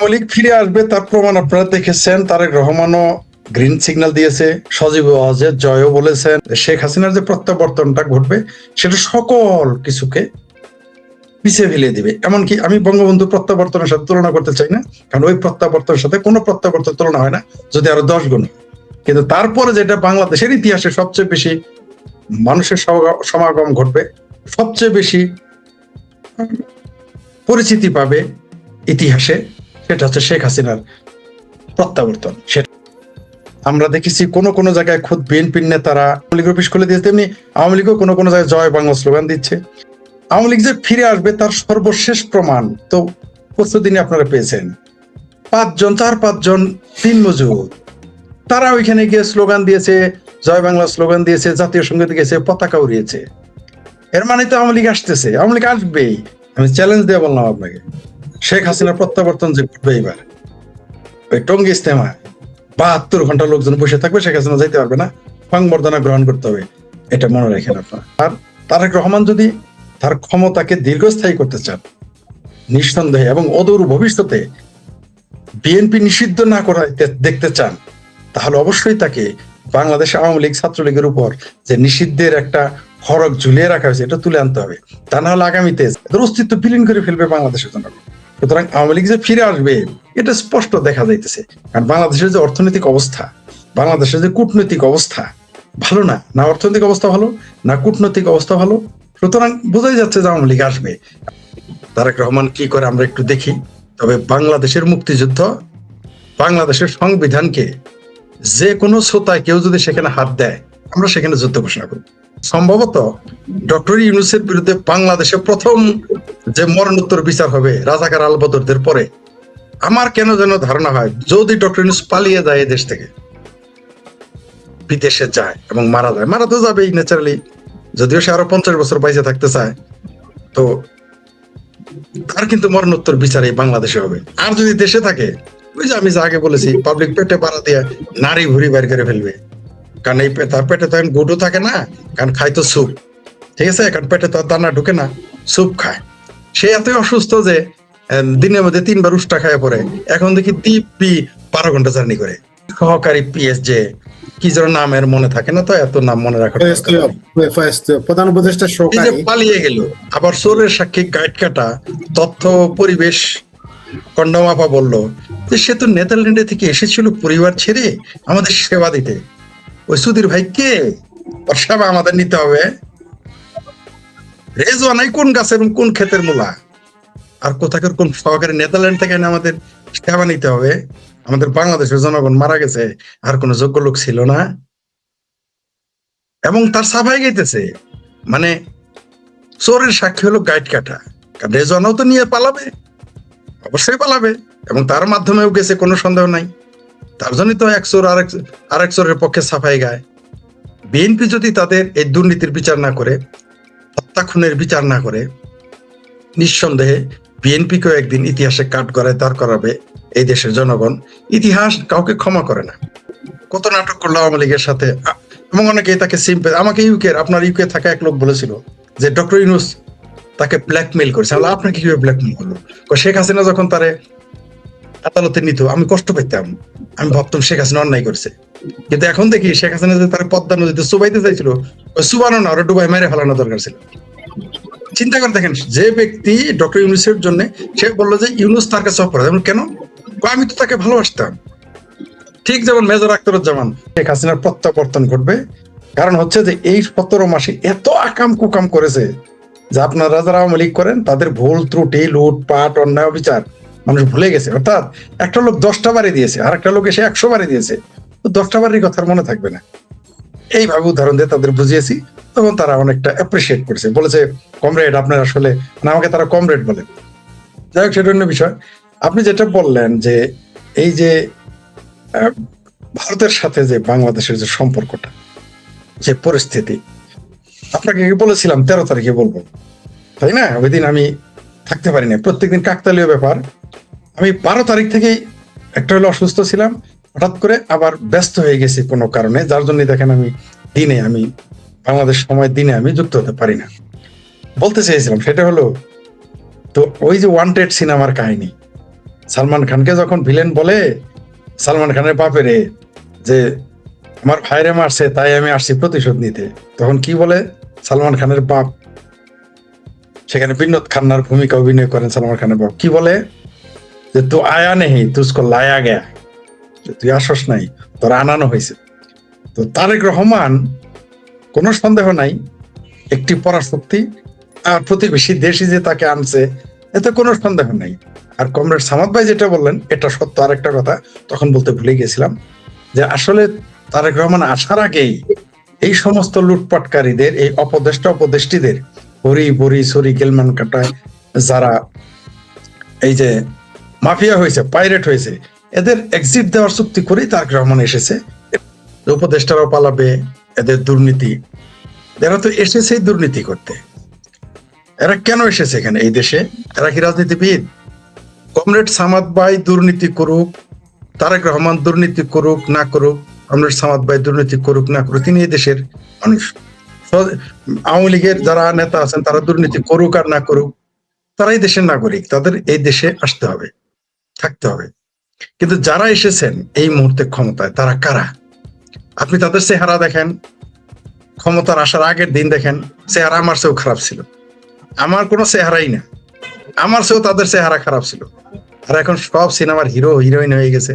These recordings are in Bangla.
আওয়ামী লীগ ফিরে আসবে তার প্রমাণ আপনারা দেখেছেন। তারেক রহমানও গ্রিন সিগন্যাল দিয়েছে, সজীব ওয়াজেদ জয়ও বলেছেন শেখ হাসিনার যে প্রত্যাবর্তনটা ঘটবে সেটা সকল কিছুকে পিছিয়ে ফেলিয়ে দিবে। এমনকি আমি বঙ্গবন্ধু প্রত্যাবর্তনের সাথে তুলনা করতে চাই না, কারণ ওই প্রত্যাবর্তনের সাথে কোনো প্রত্যাবর্তন তুলনা হয় না, যদি আরো 10 গুণ। কিন্তু তারপরে যেটা বাংলাদেশের ইতিহাসে সবচেয়ে বেশি মানুষের সমাগম ঘটবে, সবচেয়ে বেশি পরিচিতি পাবে ইতিহাসে, সেটা হচ্ছে শেখ হাসিনার প্রত্যাবর্তন। সেটা আমরা দেখেছি কোন কোন জায়গায় খুদ বিএনপির নেতারা আওয়ামী লীগ অফিস খুলে দিয়েছে, তেমনি আওয়ামী লীগও কোন কোন জায়গায় জয় বাংলা স্লোগান দিচ্ছে। আওয়ামী লীগ যে ফিরে আসবে তার সর্বশেষ প্রমাণ তো পরশুদিনে আপনারা পেয়েছেন। 4-5 জন দিন মজুর তারা ওইখানে গিয়ে স্লোগান দিয়েছে, জয় বাংলা স্লোগান দিয়েছে, জাতীয় সঙ্গীত গেছে, পতাকা উড়িয়েছে। এর মানে তো আওয়ামী লীগ আসতেছে, আওয়ামী লীগ আসবেই। আমি চ্যালেঞ্জ দিয়ে বললাম আপনাকে, শেখ হাসিনা প্রত্যাবর্তন যে ঘটবে এবার ওই টঙ্গী ইজতেমায় 72 ঘন্টা লোকজন বসে থাকবে, শেখ হাসিনা যাইতে পারবে না, সংবর্ধনা গ্রহণ করতে হবে। এটা মনে রাখেন আপনার। আর তারেক রহমান যদি তার ক্ষমতাকে দীর্ঘস্থায়ী করতে চান নিঃসন্দেহে, এবং অদূর ভবিষ্যতে বিএনপি নিষিদ্ধ না করাইতে দেখতে চান, তাহলে অবশ্যই তাকে বাংলাদেশ আওয়ামী লীগ ছাত্রলীগের উপর যে নিষিদ্ধের একটা হরক ঝুলিয়ে রাখা হয়েছে এটা তুলে আনতে হবে। তা না হলে আগামীতে এদের অস্তিত্ব বিলীন করে ফেলবে বাংলাদেশের জন্য। সুতরাং আওয়ামী লীগ যে ফিরে আসবে এটা স্পষ্ট দেখা যাইতেছে। কারণ বাংলাদেশের যে অর্থনৈতিক অবস্থা, বাংলাদেশের যে কূটনৈতিক অবস্থা ভালো না, না অর্থনৈতিক অবস্থা ভালো, না কূটনৈতিক অবস্থা ভালো। সুতরাং বোঝাই যাচ্ছে যে আওয়ামী লীগ আসবে। তারেক রহমান কি করে আমরা একটু দেখি। তবে বাংলাদেশের মুক্তিযুদ্ধ, বাংলাদেশের সংবিধানকে যে কোনো শ্রোতায় কেউ যদি সেখানে হাত দেয়, আমরা সেখানে যুদ্ধ ঘোষণা করি। সম্ভবত ডক্টর ইউনূসের বিরুদ্ধে বাংলাদেশে প্রথম যে মরণোত্তর বিচার হবে রাজাকার আলবদরদের পরে, আমার কেন যেন ধারণা হয় যদি ডক্টর ইউনূস পালিয়ে যায় এই দেশ থেকে, বিদেশে যায় এবং মারা যায়, মারা তো যাবেই ন্যাচারালি, যদিও সে আরো 50 বছর বাইচে থাকতে চায়, তো তার কিন্তু মরণোত্তর বিচার এই বাংলাদেশে হবে। আর যদি দেশে থাকে, ওই যে আমি যা আগে বলেছি, পাবলিক পেটে পাড়া দিয়ে নারী ভুড়ি বের করে ফেলবে। কারণ এই তার পেটে তো গুডও থাকে না, কারণ খায় তো স্যুপ, ঠিক আছে, কারণ পেটে তো দানা ঢুকে না, স্যুপ খায়। সে এতই অসুস্থ যে দিনের মধ্যে 3 বার উষ্টা খায় পরে। এখন দেখি দিব্যি 12 ঘন্টা জার্নি করে। সহকারী পিএস যে কি যেন নামের মনে থাকে না, তো এত নাম মনে রাখা প্রধান উপদেষ্টা পালিয়ে গেল। আবার সোরের সাক্ষী গাইড কাটা তথ্য পরিবেশ কন্ডমাপা বলল যে সে তো নেদারল্যান্ডে থেকে এসেছিল পরিবার ছেড়ে আমাদের সেবা দিতে। ওই সুধীর ভাই কে? ওর সেবা আমাদের নিতে হবে? রেজওয়ানাই কোন গাছের কোন ক্ষেতের মূলা, আর কোথাকার কোন সহকারী নেদারল্যান্ড থেকে আমাদের সেবা নিতে হবে? আমাদের বাংলাদেশের জনগণ মারা গেছে, আর কোন যোগ্য লোক ছিল না। এবং তার সাফাই গাইতেছে, মানে চোরের সাক্ষী হলো গাইড কাটা। কারণ রেজওয়ানাও তো নিয়ে পালাবে, অবশ্যই পালাবে, এবং তার মাধ্যমেও গেছে, কোনো সন্দেহ নাই। তার জন্যই তো এক চোর আরেক চোরের পক্ষে সাফাই গায়। বিএনপি যদি তাদের এই দুর্নীতির বিচার না করে, হত্যা খুনের বিচার না করে, নিঃসন্দেহে বিএনপিকেও একদিন ইতিহাসে কাঠগড়ায় দাঁড় করাবে এই দেশের জনগণ। ইতিহাস কাউকে ক্ষমা করে না। কত নাটক করলো আওয়ামী লীগের সাথে, এবং অনেকেই তাকে আমাকে আপনার ইউকে থাকা এক লোক বলেছিল যে ডক্টর ইউনূস তাকে ব্ল্যাকমেইল করেছে। আপনাকে কিভাবে ব্ল্যাকমেইল করলো? শেখ হাসিনা যখন তারে আদালতে নিত আমি কষ্ট পেতাম, আমি ভাবতাম শেখ হাসিনা অন্যায় করছে। কিন্তু এখন দেখি শেখ হাসিনা যে তার পদ্মা নদীতে চুবাইতে চাইছিল, ওই চুবানো না, ওরা ডুবাই মেরে ফেলানো দরকার ছিল। চিন্তা করে দেখেন, যে ব্যক্তি ডক্টর ইউনূসের জন্য সে বললো যে ইউনূস তার কাছে অপরাধ, কেন? আমি তো তাকে ভালোবাসতাম। ঠিক যেমন মেজর আখতারুজ্জামান, শেখ হাসিনার প্রত্যাবর্তন ঘটবে। কারণ হচ্ছে যে এই 17 মাসে এত আকাম কুকাম করেছে যে আপনারা যারা আওয়ামী লীগ করেন তাদের ভুল ত্রুটি, লুটপাট, অন্যায়, বিচার মানুষ ভুলে গেছে। অর্থাৎ একটা লোক 10টা বাড়ি দিয়েছে, আর একটা লোক এসে 100 বাড়ি দিয়েছে, 10টা বাড়ির কথা মনে থাকবে না। এইভাবে উদাহরণ দিয়ে তাদের বুঝিয়েছি, তখন তারা অনেকটা অ্যাপ্রিসিয়েট করছে, বলেছে কমরেড আপনার আসলে, আমাকে তারা কমরেড বলে। যাই হোক, সেটা অন্য বিষয়। আপনি যেটা বললেন যে এই যে ভারতের সাথে যে বাংলাদেশের যে সম্পর্কটা, যে পরিস্থিতি, আপনাকে বলেছিলাম 13 তারিখে বলবো, তাই না? ওই দিন আমি থাকতে পারি না, প্রত্যেকদিন কাকতালীয় ব্যাপার। আমি 12 তারিখ থেকেই একটা হলো অসুস্থ ছিলাম, হঠাৎ করে আবার ব্যস্ত হয়ে গেছি কোনো কারণে, যার জন্য দেখেন আমি বাংলাদেশ সময় দিনে আমি যুক্ত হতে পারি না। বলতে চেয়েছিলাম সেটা হলো, তো ওই যে ওয়ান্টেড সিনেমার কাহিনী, সালমান খানকে যখন ভিলেন বলে, সালমান খানের বাপেরে যে আমার ভাইরে মারছে তাই আমি আসছি প্রতিশোধ নিতে, তখন কি বলে সালমান খানের বাপ, সেখানে বিনোদ খান্নার ভূমিকা অভিনয় করেন সালমান খানের বাপ, কি বলে যে তু আয়া নেই তুসকো লায়া গয়া, তুই আসস নাই, তোর আনানো হয়েছে। তো তারেক রহমান কোনো সন্দেহ নাই একটি পরাশক্তি, আর প্রতিবেশী দেশই যে তাকে আনছে এতে কোনো সন্দেহ নাই। আর কমরেড সামাদ ভাই যেটা বললেন এটা সত্য। আরেকটা কথা তখন বলতে ভুলে গেছিলাম, যে আসলে তারেক রহমান আসার আগেই এই সমস্ত লুটপাটকারীদের, এই অপদেষ্টিদের, হরি বরি সরি গেলমান কাটায় যারা এই যে মাফিয়া হয়েছে, পাইরেট হয়েছে, এদের এক্সিট দেওয়ার চুক্তি করেই তারেক রহমান এসেছে। উপদেষ্টারাও পালাবে, এদের দুর্নীতি, এরা তো এসেছেই দুর্নীতি করতে। এরা কেন এসেছে এখানে এই দেশে? এরা কি রাজনীতিবিদ? কমরেড সামাদ ভাই দুর্নীতি করুক, তারেক রহমান দুর্নীতি করুক না করুক, কমরেড সামাদ ভাই দুর্নীতি করুক না করুক, তিনি এই দেশের মানুষ। আওয়ামী লীগের যারা নেতা আছেন তারা দুর্নীতি করুক আর না করুক, তারাই দেশের নাগরিক, তাদের এই দেশে আসতে হবে, থাকতে হবে। কিন্তু যারা এসেছেন এই মুহূর্তে ক্ষমতায়, তারা কারা? আপনি তাদের চেহারা দেখেন, ক্ষমতার আসার আগের দিন দেখেন, চেহারা আমার চেয়েও খারাপ ছিল। আমার কোনো চেহারাই না, আমার চেয়েও তাদের চেহারা খারাপ ছিল। আর এখন সব সিনেমার হিরো হিরোইন হয়ে গেছে।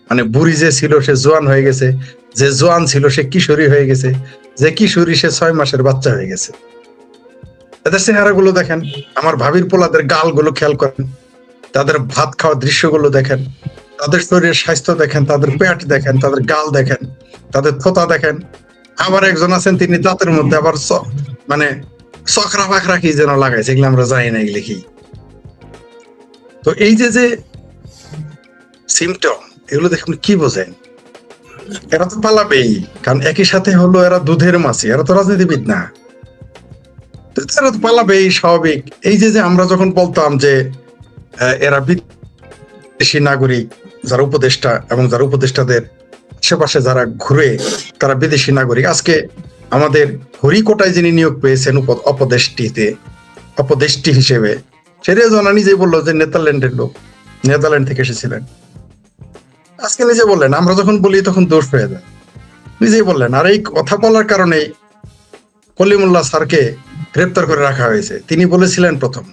মানে বুড়ি যে ছিল সে জোয়ান হয়ে গেছে, যে জোয়ান ছিল সে কিশোরী হয়ে গেছে, যে কিশোরী সে 6 মাসের বাচ্চা হয়ে গেছে। এদের চেহারা গুলো দেখেন, আমার ভাবির পোলাদের গাল গুলো খেয়াল করেন, তাদের ভাত খাওয়ার দৃশ্যগুলো দেখেন, তাদের শরীরের স্বাস্থ্য দেখেন, তাদের পেট দেখেন, তাদের গাল দেখেন, তাদের থোতা দেখেন। আবার একজন আছেন তিনি দাঁতের মধ্যে আবার মানে চকরা পাখরা কি যেন লাগাইছে, এগুলো আমরা জানি না এগুলো কি। তো এই যে যে সিমটম, এগুলো দেখুন কি বোঝেন? এরা তো পালাবেই, কারণ একই সাথে হলো এরা দুধের মাছি, এরা তো রাজনীতিবিদ না, তো এরা তো পালাবেই, স্বাভাবিক। এই যে যে আমরা যখন বলতাম যে এরা বিদেশি নাগরিক, যারা উপদেষ্টা এবং যারা উপদেষ্টাদের আশেপাশে যারা ঘুরে তারা বিদেশি নাগরিক, আজকে আমাদের হরিকোটায় যিনি নিয়োগ পেয়েছেন অপদেষ্টি হিসেবে, সেটা জানা নিজেই বললো যে নেদারল্যান্ডের লোক, নেদারল্যান্ড থেকে এসেছিলেন। আজকে নিজে বললেন, আমরা যখন বলি তখন দোষ হয়ে যায়, নিজেই বললেন। আর এই কথা বলার কারণে কলিমুল্লাহ স্যারকে গ্রেপ্তার করে রাখা হয়েছে। তিনি বলেছিলেন প্রথম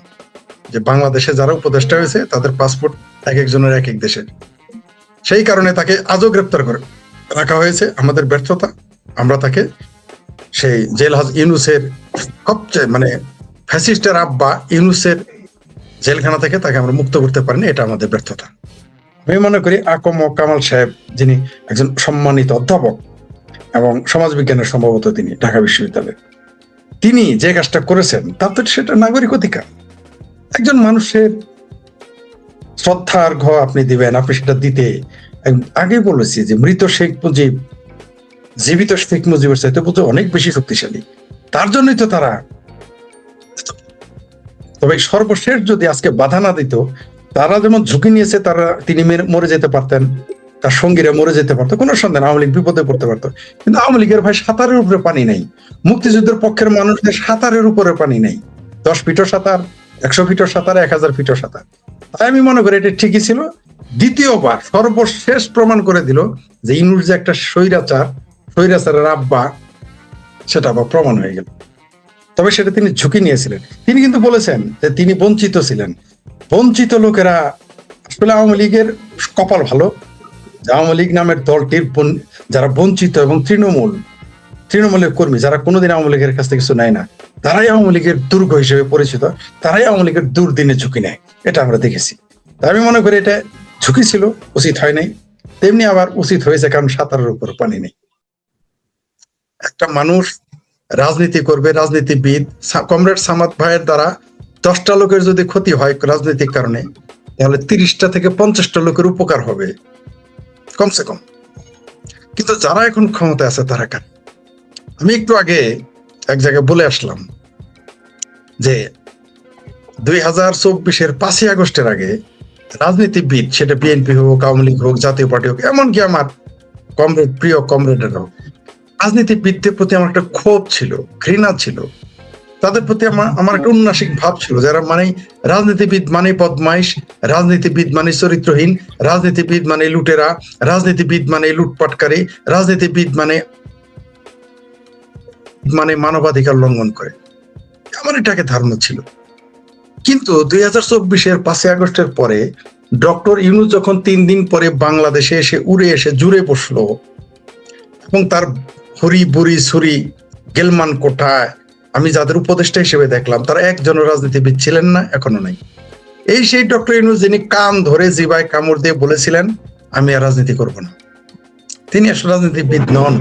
যে বাংলাদেশে যারা উপদেষ্টা হয়েছে তাদের পাসপোর্ট এক একজনের এক এক দেশের, সেই কারণে তাকে আজও গ্রেপ্তার করে রাখা হয়েছে। আমাদের ব্যর্থতা, আমরা তাকে সেই জেলহাজ ইউনুসের সবচেয়ে মানে ফ্যাসিস্টের আব্বা ইউনুসের জেলখানা থেকে তাকে আমরা মুক্ত করতে পারিনি, এটা আমাদের ব্যর্থতা। আমি মনে করি আকম কামাল সাহেব, যিনি একজন সম্মানিত অধ্যাপক এবং সমাজবিজ্ঞানের সম্ভবত তিনি ঢাকা বিশ্ববিদ্যালয়ে, তিনি যে কাজটা করেছেন তার তো সেটা নাগরিক অধিকার। একজন মানুষের শ্রদ্ধার ঘ আপনি দিবেন, আপনি সেটা দিতে আগে বলেছি যে মৃত শেখ মুজিব জীবিত শেখ মুজিবের চাইতে বোধ অনেক বেশি শক্তিশালী, তার জন্যই তো তারা। তবে সর্বশেষ যদি আজকে বাধা না দিত, তারা যেমন ঝুঁকি নিয়েছে, তিনি মরে যেতে পারতেন, তার সঙ্গীরা মরে যেতে পারতো, কোনো সন্দেহ আওয়ামী লীগ বিপদে পড়তে পারতো। কিন্তু আওয়ামী লীগের ভাই সাঁতারের উপরে পানি নেই, মুক্তিযুদ্ধের পক্ষের মানুষদের সাঁতারের উপরে পানি নেই। 10 ফিটও সাঁতার, 100 ফিটও সাঁতার, 1000 ফিটও সাঁতার। তাই আমি মনে করি এটা ঠিকই ছিল। দ্বিতীয়বার সর্বশেষ প্রমাণ করে দিল যে ইউনুস যে একটা স্বৈরাচারের আব্বা, সেটা আবার প্রমাণ হয়ে গেল। তবে সেটা তিনি ঝুঁকি নিয়েছিলেন। তিনি কিন্তু বলেছেন যে তিনি বঞ্চিত ছিলেন। বঞ্চিত লোকেরা আসলে আওয়ামী লীগের কপাল ভালো, আওয়ামী লীগ নামের দলটির যারা বঞ্চিত এবং তৃণমূলের কর্মী, যারা কোনোদিন আওয়ামী লীগের কাছ থেকে কিছু নেয় না, তারাই আওয়ামী লীগের দুর্গ হিসেবে পরিচিত, তারাই আওয়ামী লীগের দুর্দিনে ঝুঁকি নেয়, এটা আমরা দেখেছি। তাই আমি মনে করি এটা ঝুঁকি ছিল, উচিত হয় নাই। তেমনি আবার উচিত হয়েছে, কারণ সাঁতারের উপর পানি নেই। একটা মানুষ রাজনীতি করবে, রাজনীতিবিদ, কমরেড সামাদ ভাইয়ের দ্বারা 10টা লোকের যদি ক্ষতি হয় রাজনৈতিক কারণে, তাহলে 30টা থেকে 50টা লোকের উপকার হবে কমসে কম। কিন্তু যারা এখন ক্ষমতায় আছে তারা কার? আমি একটু আগে এক জায়গায় বলে আসলাম যে 2024-এর 5ই আগস্টের আগে রাজনীতিবিদ, সেটা বিএনপি হোক, আওয়ামী লীগ হোক, জাতীয় পার্টি হোক, এমনকি আমার প্রিয় কমরেডের হোক, রাজনীতিবিদদের প্রতি আমার একটা ক্ষোভ ছিল, ঘৃণা ছিল। তাদের প্রতি আমার একটা উন্নাসিক ভাব ছিল, যারা মানে রাজনীতিবিদ মানে বদমাইশ, রাজনীতিবিদ মানে চরিত্রহীন, রাজনীতিবিদ মানে লুটেরা, রাজনীতিবিদ মানে লুটপাটকারী, রাজনীতিবিদ মানে মানে মানবাধিকার লঙ্ঘন করে, আমার এটাকে ধারণা ছিল। কিন্তু 2024-এর 5ই আগস্টের পরে ডক্টর ইউনূস যখন 3 দিন পরে বাংলাদেশে এসে উড়ে এসে জুড়ে বসলো এবং তার হরি বুড়ি ছুরি গেলমান কোঠায় আমি যাদের উপদেষ্টা হিসেবে দেখলাম তারা একজনও রাজনীতিবিদ ছিলেন না, এখনো নাই। এই সেই ডক্টর ইউনূস যিনি কান ধরে জিবায় কামড় দিয়ে বলেছিলেন আমি আর রাজনীতি করব না, তিনি আসলে রাজনীতিবিদ নন।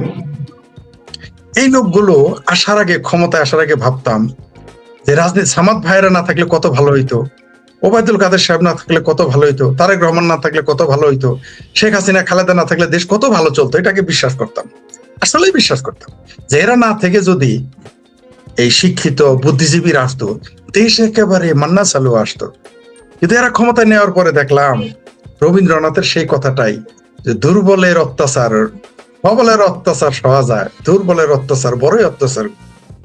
এই লোকগুলো আসার আগে, ক্ষমতায় আসার আগে ভাবতাম যে রাজনীতি সামাদ ভাইয়েরা না থাকলে কত ভালো হইতো, ওবায়দুল কাদের সাহেব না থাকলে কত ভালো হইতো, তারেক রহমান না থাকলে কত ভালো হইতো, শেখ হাসিনা খালেদা না থাকলে দেশ কত ভালো চলতো, এটাকে বিশ্বাস করতাম, আসলেই বিশ্বাস করতাম যে এরা না থেকে যদি এই শিক্ষিত বুদ্ধিজীবীরা আসতো দেশ একেবারে মান্না চালু আসতো। কিন্তু এরা ক্ষমতায় নেওয়ার পরে দেখলাম রবীন্দ্রনাথের সেই কথাটাই যে দুর্বলের অত্যাচার সবলের অত্যাচার সহা যায়, দুর্বলের অত্যাচার বড়ই অত্যাচার,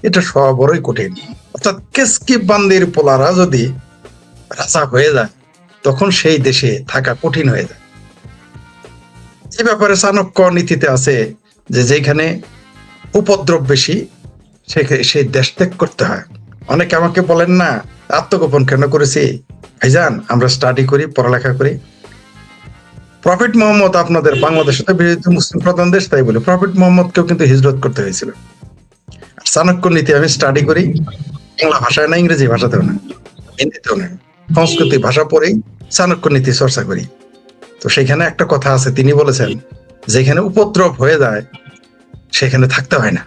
এটা সহা বড়ই কঠিন। অর্থাৎ কেসকি বান্দির পোলারা যদি রাজা হয়ে যায় তখন সেই দেশে থাকা কঠিন হয়ে যায়। এই ব্যাপারে চাণক্য নীতিতে আছে যে যেখানে উপদ্রব বেশি সেই দেশ ত্যাগ করতে হয়। অনেকে আমাকে বলেন না আত্মগোপন কেন করেছি, ভাইজান আমরা স্টাডি করি, পড়ালেখা করি। প্রফেট মোহাম্মদ, আপনাদের বাংলাদেশে তো মুসলিম প্রধান দেশ তাই বলে, প্রফেট মোহাম্মদকেও কিন্তু হিজরত করতে হয়েছিল। চাণক্য নীতি আমি স্টাডি করি বাংলা ভাষায় না, ইংরেজি ভাষাতেও না, হিন্দিতেও না, সংস্কৃতি ভাষা পড়েই চাণক্য নীতি চর্চা করি। তো সেখানে একটা কথা আছে, তিনি বলেছেন যেখানে উপদ্রব হয়ে যায় সেখানে থাকতে হয় না।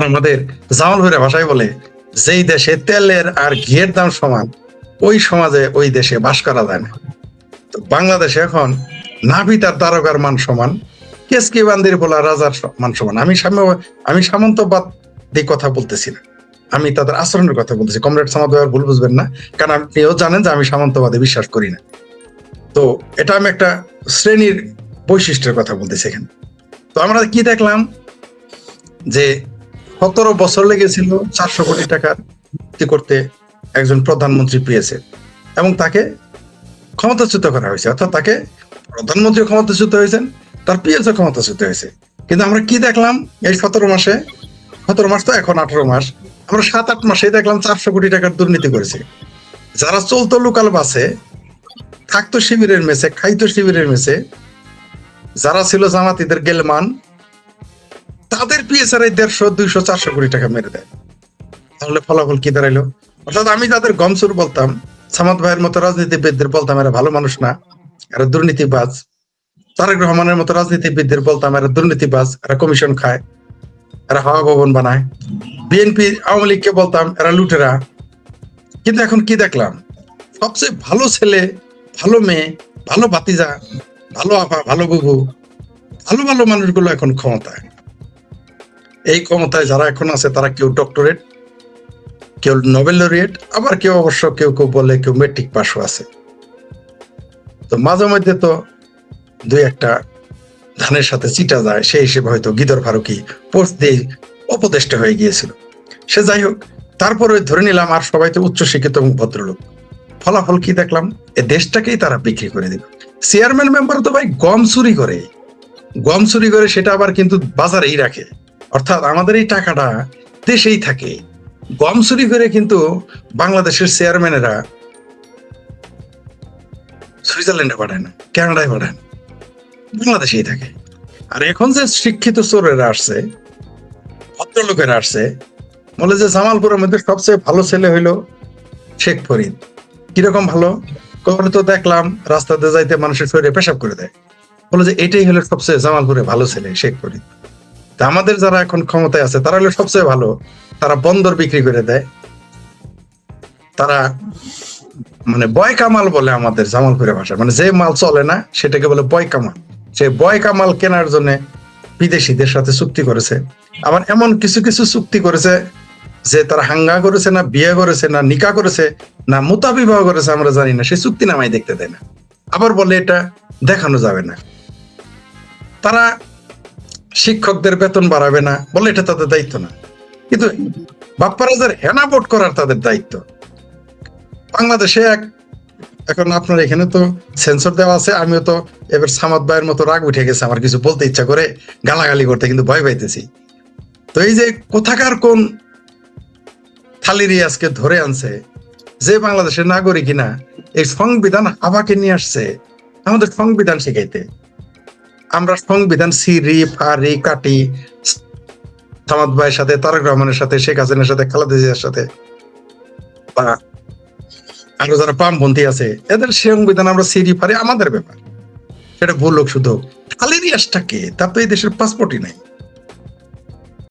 আমাদের জামাল ভাইরা ভাষায় বলে যেই দেশে তেলের আর ঘিয়ের দাম সমান ওই সমাজে ওই দেশে বাস করা যায় না। তো বাংলাদেশে এখন নাভিদ আর দারোগার মান সমান, কেসকি বান্দির বলা রাজার মান সমান। আমি সামন্তবাদী কথা বলতেছি না, আমি তাদের আচরণের কথা বলতেছি। কমরেড সামাদ ভাই ভুল বুঝবেন না, কারণ আপনিও জানেন যে আমি সামন্তবাদে বিশ্বাস করি না। তো এটা আমি একটা শ্রেণীর বৈশিষ্ট্যের কথা বলতেছি এখানে। তো আমরা কি দেখলাম যে 17 বছর লেগেছিল 400 কোটি টাকার করতে একজন প্রধানমন্ত্রী পেয়েছে এবং তাকে ক্ষমতাচ্যুত করা হয়েছে, অর্থাৎ তাকে প্রধানমন্ত্রী ক্ষমতাচ্যুত হয়েছেন, তার পিএসও ক্ষমতাচ্যুত হয়েছে। কিন্তু আমরা কি দেখলাম এই 17 মাস তো এখন 18 মাস, আমরা 7-8 মাসে দেখলাম 400 কোটি টাকার দুর্নীতি করেছে। যারা চলতো লোকাল বাসে, থাকতো শিবিরের মেসে, খাইতো শিবিরের মেসে, যারা ছিল জামাতিদের গেলমান, তাদের পিএসআর 150, 200, 400 কোটি টাকা মেরে দেয়। তাহলে ফলাফল কি দাঁড়াইলো? অর্থাৎ আমি যাদের গমসুর বলতাম, সামাদ ভাইয়ের মতো রাজনীতিবিদদের বলতাম এরা ভালো মানুষ না, এরা দুর্নীতিবাজ। তারেক রহমানের মতো রাজনীতিবিদদের বলতাম এরা দুর্নীতিবাজ, এরা কমিশন খায়, এরা হাওয়া ভবন বানায়। বিএনপি আওয়ামী লীগকে বলতাম এরা লুটেরা। কিন্তু এখন কি দেখলাম, সবচেয়ে ভালো ছেলে, ভালো মেয়ে, ভালো ভাতিজা, ভালো আপা, ভালো বুবু, ভালো ভালো মানুষগুলো এখন ক্ষমতায়। এই ক্ষমতায় যারা এখন আছে তারা কেউ ডক্টরেট, কেউ নোবেল লরিয়েট, আবার কেউ অবশ্য কেউ বলে কেউ মেট্রিক পাসও আছে। তো মাঝে মধ্যে তো দুই একটা ধানের সাথে চিটা যায়, সেই হিসেবে হয়তো গিদর ফারুকি পোস্ট দিয়ে উপদেষ্টা হয়ে গিয়েছিল। সে যাই হোক, তারপরে ধরে নিলাম আর সবাই তো উচ্চ শিক্ষিত এবং ভদ্রলোক। ফলাফল কি দেখলাম, এ দেশটাকেই তারা বিক্রি করে দিল। চেয়ারম্যান মেম্বার তো ভাই গম চুরি করে সেটা আবার কিন্তু বাজারেই রাখে, অর্থাৎ আমাদের এই টাকাটা দেশেই থাকে। গম চুরি করে কিন্তু বাংলাদেশের চেয়ারম্যানেরা সুইজারল্যান্ডে পাঠায় না, কানাডায় পাঠায় না, বাংলাদেশেই থাকে। আর এখন যে শিক্ষিত চোরেরা আসছে, ভদ্রলোকেরা আসছে, বলে যে জামালপুরের মধ্যে সবচেয়ে ভালো ছেলে হইলো শেখ ফরিদ। কিরকম ভালো? কখনো তো দেখলাম রাস্তাতে যাইতে মানুষের শরীরে পেশাব করে দেয়, বলে যে এটাই হলো সবচেয়ে জামালপুরে ভালো ছেলে শেখ ফরিদ। তা আমাদের যারা এখন ক্ষমতায় আছে তারা হলো সবচেয়ে ভালো, তারা বন্দর বিক্রি করে দেয়, তারা মানে বয় কামাল বলে আমাদের জামালপুরের ভাষা, মানে যে মাল চলে না সেটাকে বলে বয় কামাল। সেই বয় কামাল কেনার জন্য বিদেশিদের সাথে চুক্তি করেছে। আবার এমন কিছু কিছু চুক্তি করেছে যে তারা হাঙ্গা করেছে না, বিয়ে করেছে না, নিকা করেছে না, মুতাবিবাহ করেছে আমরা জানি না, সেই চুক্তি নামাই দেখতে দেয় না। আবার বলে এটা দেখানো যাবে না। তারা শিক্ষকদের বেতন বাড়াবে না, বলে এটা তাদের দায়িত্ব না। কিন্তু বাপ্পারাজের হেনা ভোট করার তাদের দায়িত্ব। বাংলাদেশে এখন আপনার এখানে তো সেন্সর দেওয়া আছে, আমিও তো এবার সামাদ ভাইয়ের মতো রাগ উঠে গেছে, আমার কিছু বলতে ইচ্ছা করে গালাগালি করতে, কিন্তু ভয় পাইতেছি। তো এই যে কোথাকার কোন থালিরি আজকে ধরে আনছে, যে বাংলাদেশের নাগরিক কিনা এই সংবিধান হাবাকে নিয়ে আসছে আমাদের সংবিধান শিখাইতে। আমরা সংবিধান সিরি ফারি কাটি সামাদ ভাইয়ের সাথে, তারেক রহমানের সাথে, শেখ হাসিনার সাথে, খালেদা জিয়ার সাথে, বা আরো যারা বামপন্থী আছে, এদের সংবিধান আমরা সিরি ফারি আমাদের ব্যাপার, সেটা ভুল হোক শুধু। থালিরিয়াসটা কে? তার তো এই দেশের পাসপোর্টই নাই।